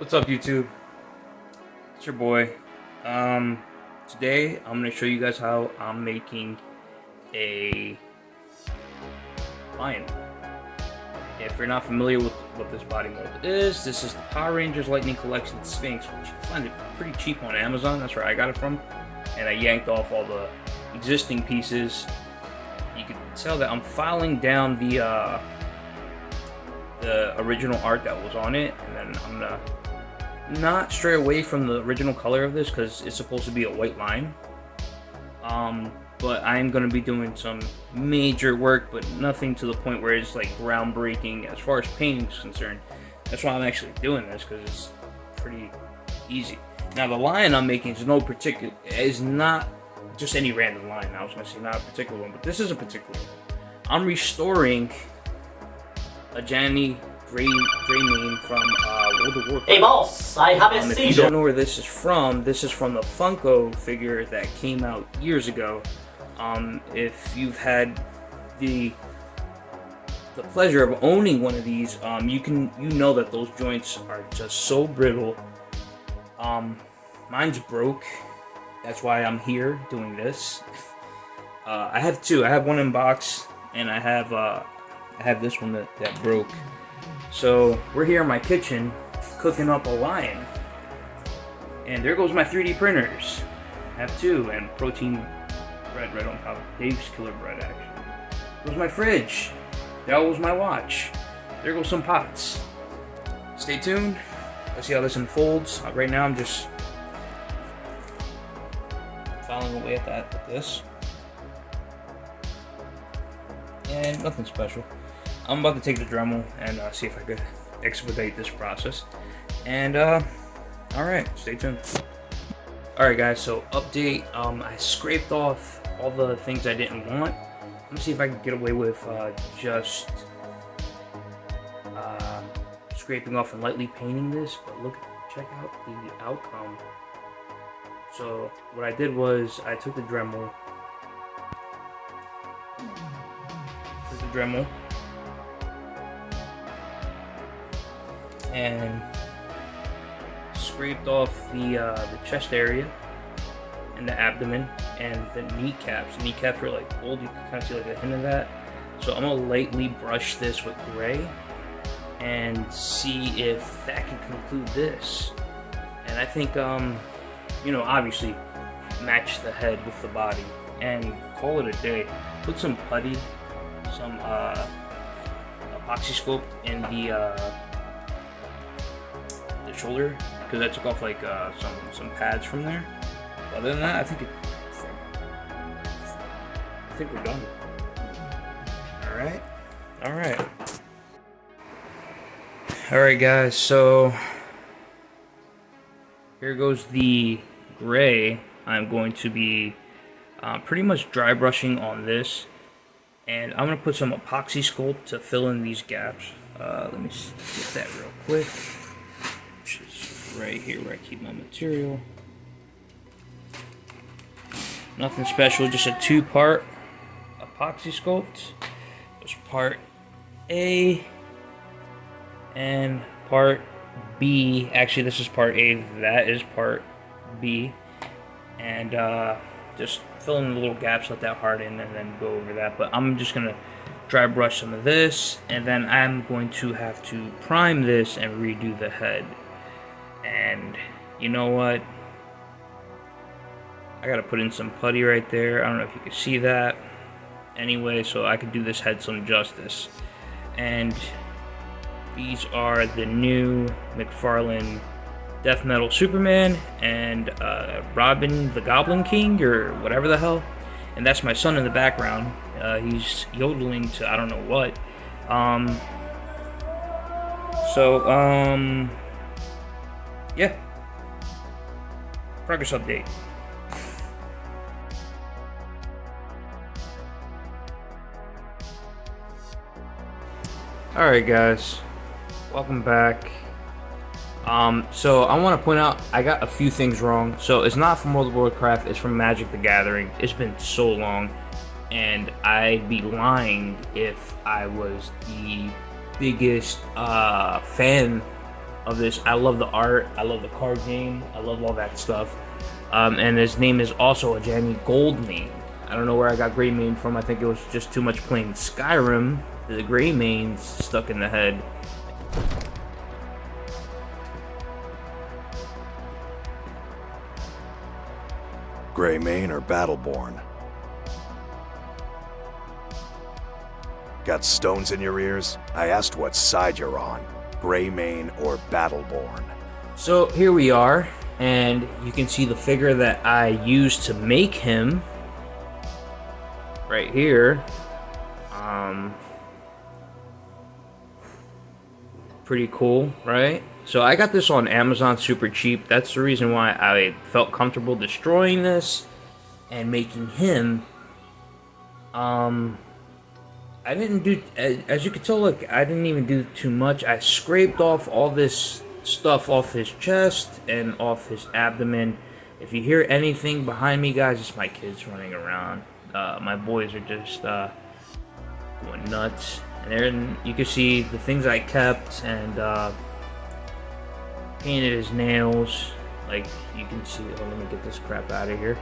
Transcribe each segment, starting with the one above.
What's up, YouTube? It's your boy. Today I'm gonna show you guys how I'm making a lion. If you're not familiar with what this body mold is, this is the Power Rangers Lightning Collection Sphinx, which you find it pretty cheap on Amazon. That's where I got it from, and I yanked off all the existing pieces. You can tell that I'm filing down the original art that was on it, and then I'm gonna not stray away from the original color of this because it's supposed to be a white line. But I'm going to be doing some major work, but nothing to the point where it's like groundbreaking as far as painting is concerned. That's why I'm actually doing this, because it's pretty easy. Now the lion I'm making is not just any random lion. I was going to say not a particular one, but this is a particular one. I'm restoring Ajani Goldmane from World of Warcraft. Hey boss, I have a seizure. If you don't know where this is from the Funko figure that came out years ago. If you've had the pleasure of owning one of these, you know that those joints are just so brittle. Mine's broke. That's why I'm here doing this. I have two. I have one in box, and I have this one that broke. So we're here in my kitchen cooking up a lion, and there goes my 3D printers. I have two, and protein bread right on top. Dave's Killer Bread, actually. There's my fridge. That was my watch. There goes some pots. Stay tuned. Let's see how this unfolds. Right now I'm just filing away at this. And nothing special. I'm about to take the Dremel and see if I could expedite this process. And alright, stay tuned. Alright guys, so update. I scraped off all the things I didn't want. Let me see if I can get away with just scraping off and lightly painting this. But check out the outcome. So what I did was I took the Dremel. And scraped off the chest area and the abdomen and the kneecaps. The kneecaps were like old, you can kind of see like a hint of that. So I'm gonna lightly brush this with gray and see if that can conclude this. And I think, obviously match the head with the body and call it a day. Put some putty, some epoxy sculpt in the shoulder, because I took off like some pads from there. Other than that, I think we're done. All right, guys. So here goes the gray. I'm going to be pretty much dry brushing on this, and I'm gonna put some epoxy sculpt to fill in these gaps. Let me get that real quick. Which is right here where I keep my material. Nothing special, just a two-part epoxy sculpt. There's part A and part B. Actually, this is part A, that is part B. And just fill in the little gaps, let that harden, and then go over that. But I'm just gonna dry brush some of this, and then I'm going to have to prime this and redo the head. And you know what? I gotta put in some putty right there. I don't know if you can see that. Anyway, so I could do this head some justice. And these are the new McFarlane Death Metal Superman and Robin the Goblin King, or whatever the hell. And that's my son in the background. He's yodeling to I don't know what. Yeah. Progress update. Alright guys, welcome back. So I want to point out I got a few things wrong. So it's not from World of Warcraft, it's from Magic the Gathering. It's been so long, and I'd be lying if I was the biggest fan of this. I love the art. I love the card game. I love all that stuff. And his name is also Ajani Goldmane. I don't know where I got Greymane from. I think it was just too much playing Skyrim. The Greymane's stuck in the head. Greymane or Battleborn? Got stones in your ears? I asked what side you're on. Greymane or Battleborn? So here we are, and you can see the figure that I used to make him right here. Pretty cool, right? So I got this on Amazon super cheap. That's the reason why I felt comfortable destroying this and making him. I didn't do, as you can tell, look, I didn't even do too much. I scraped off all this stuff off his chest and off his abdomen. If you hear anything behind me, guys, it's my kids running around. My boys are just going nuts. And there you can see the things I kept, and painted his nails. Like you can see. Oh, let me get this crap out of here.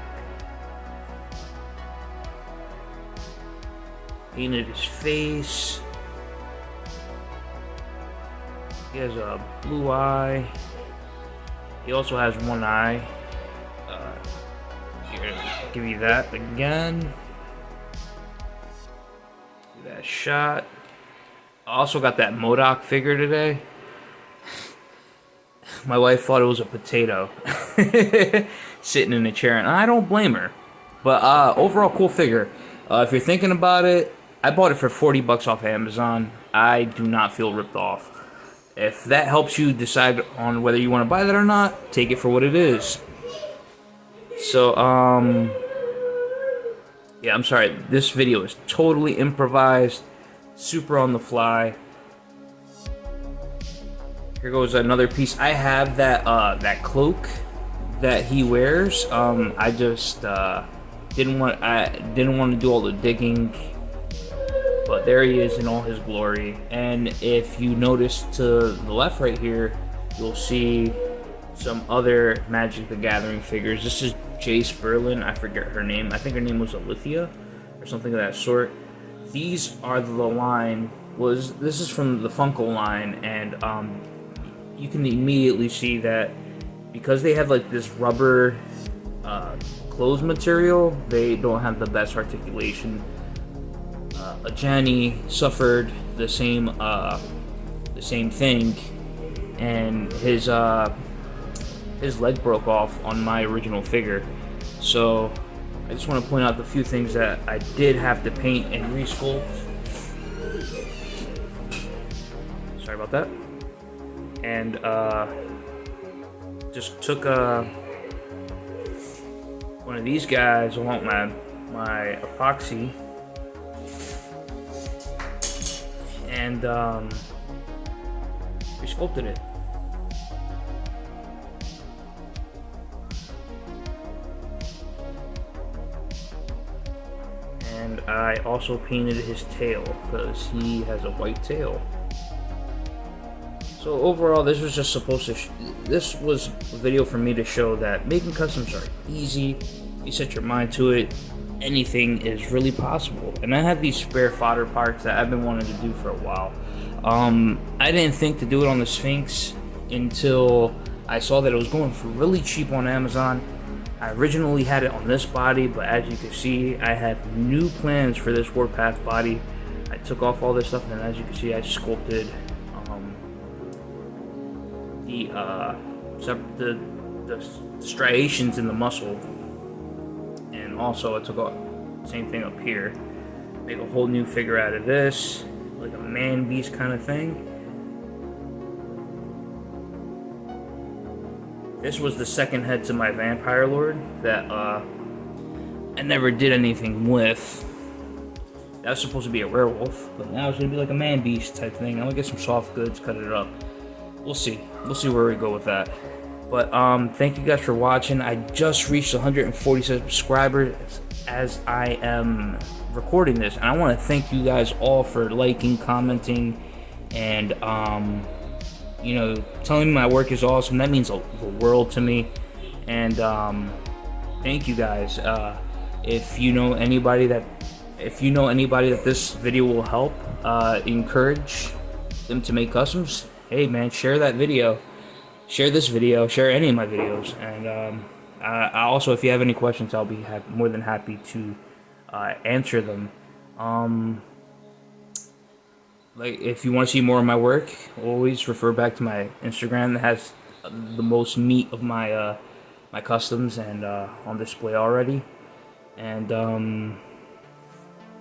Painted his face. He has a blue eye. He also has one eye. Here, give you that again. Give that shot. I also got that MODOK figure today. My wife thought it was a potato sitting in a chair, and I don't blame her. But overall, cool figure. If you're thinking about it, I bought it for 40 bucks off Amazon. I do not feel ripped off. If that helps you decide on whether you want to buy that or not, take it for what it is. So, yeah, I'm sorry. This video is totally improvised, super on the fly. Here goes another piece. I have that that cloak that he wears. I just didn't want to do all the digging, but there he is in all his glory. And if you notice to the left right here, you'll see some other Magic the Gathering figures. This is Jace Berlin. I forget her name. I think her name was Alithia or something of that sort. These are the line. This is from the Funko line, and you can immediately see that because they have like this rubber clothes material, they don't have the best articulation. Ajani suffered the same thing, and his leg broke off on my original figure. So I just want to point out the few things that I did have to paint and resculpt. Sorry about that. And just took one of these guys along my epoxy and resculpted it. And I also painted his tail because he has a white tail. So overall, this was just supposed to. This was a video for me to show that making customs are easy. If you set your mind to it, anything is really possible. And I have these spare fodder parts that I've been wanting to do for a while. I didn't think to do it on the Sphinx until I saw that it was going for really cheap on Amazon. I originally had it on this body, but as you can see, I have new plans for this Warpath body. I took off all this stuff, and as you can see, I sculpted the striations in the muscle, and also I took off same thing up here. Make a whole new figure out of this, like a man beast kind of thing. This was the second head to my Vampire Lord that I never did anything with. That was supposed to be a werewolf, but now it's gonna be like a man beast type thing. I'm gonna get some soft goods, cut it up. We'll see where we go with that. But thank you guys for watching. I just reached 140 subscribers as I am recording this, and I want to thank you guys all for liking, commenting, and you know, telling me my work is awesome. That means the world to me. And thank you guys. If you know anybody that this video will help, encourage them to make customs, hey man, share that video. Share this video, share any of my videos, and I also, if you have any questions, I'll be more than happy to answer them. Like, if you want to see more of my work, always refer back to my Instagram that has the most meat of my my customs and on display already. And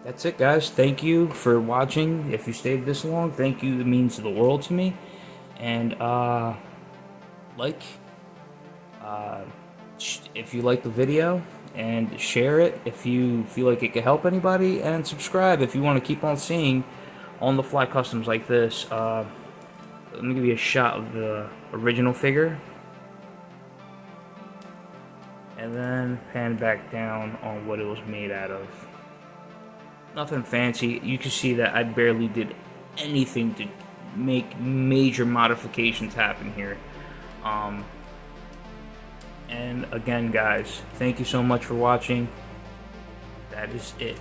that's it, guys. Thank you for watching. If you stayed this long, thank you. It means the world to me. And if you like the video, and share it if you feel like it could help anybody, and subscribe if you want to keep on seeing on the fly customs like this. Let me give you a shot of the original figure, and then pan back down on what it was made out of. Nothing fancy. You can see that I barely did anything to make major modifications happen here. And again, guys, thank you so much for watching. That is it.